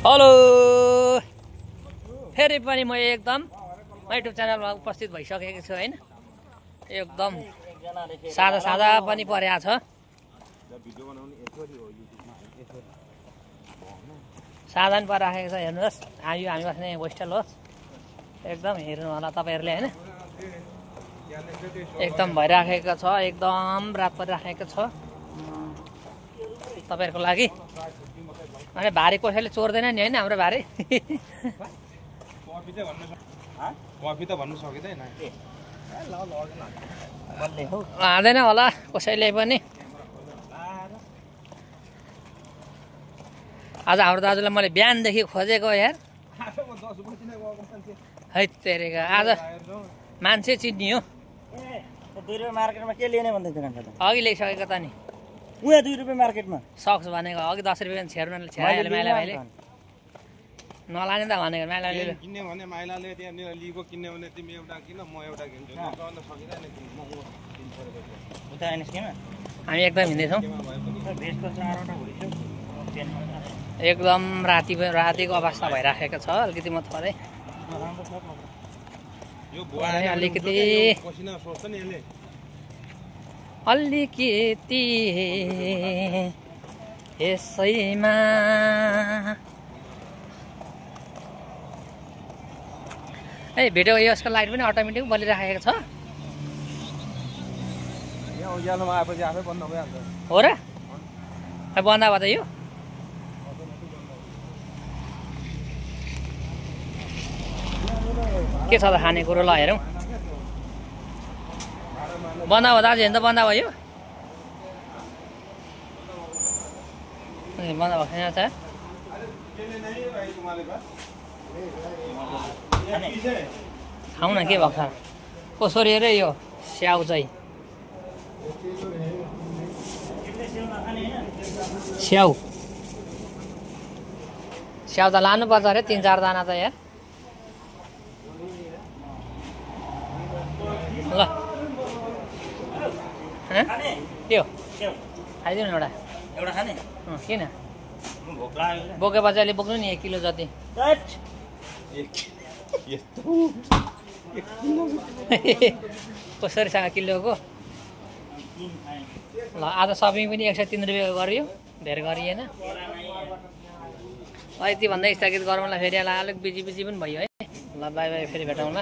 Hello फेरि पनि म एकदम युट्युब च्यानलमा उपस्थित भइसकेको छु हैन। एकदम सादा सादा पनि परेको छ। सादा पनि परिराखेको छ हेर्नुहोस्। हामी बस्ने होस्टेल हो। एकदम हेर्नु होला तपाईहरुले हैन। एकदम भइराखेको छ। एकदम रात परिराखेको छ तपाईहरुको लागि। अनि भारी कसैले चोर्दैन नि हैन हाम्रो भारी। कफी त भन्नु सकिदैन आदैन होला कसैले पनि। आज हाम्रो दाजुलाई मैले बिहानदेखि खोजेको यार। है तेरेका आज मान्छे चिन्नियो। 2 रुपैयाँ मार्केटमा के लिने भन्दै थियो कान्छा? अघि ल्याइसकेको त नि। उहाँ 2 रुपैयाँ मार्केटमा सक्स भनेको अघि 10 रुपैयाँ छेर्न छ्याइहाल्यो माइलाले। नलाने त भनेको माइलाले किन्ने भने माइलाले त्यहाँनिर लिएको किन्ने भने तिमी एउटा किन म एउटा किन्छु नचल्न सकिदैन किन म उता निस्केमा हामी एकदम हिँड्दैछौँ। भेजको 4वटा भइसक्यो। एकदम रातिको अवस्था भइराखेको छ। अलिकति म थोरै यो बुवाले अलिकति पसिना सोच्छ नि यसले। अलिकति यसैमा ए भिडियो यसको लाइट पनि अटोमेटिक बलिराखेको छ। यहाँ उज्यालोमा आएपछि आफै बन्द भइहाल्छ। हो र बन्द भयो त यो। के छ त खाने कुरो ल हेरौँ। बन्द भयो दाजु हेर्नु त बन्द भयो। बन्द भएको छैन त। खाउँ न के भएको छ। कसरी अरे यो स्याउ चाहिँ स्याउ त लानुपर्छ अरे 3-4 दाना त यार। ल के हो खाइदिउँ न एउटा खाने किन भोक लाग्यो बोकेपछि अहिले बोक्नु नि 1 किलो जति। कसरी सँग किलोको ल। आज सपिङ पनि 103 रुपियाँको गरियो। धेरै गरिएन। यति भन्दा स्थगित गरौँला। फेरि अलिक बिजी पनि भयो है। ल बाई बाई फेरि भेटौँला।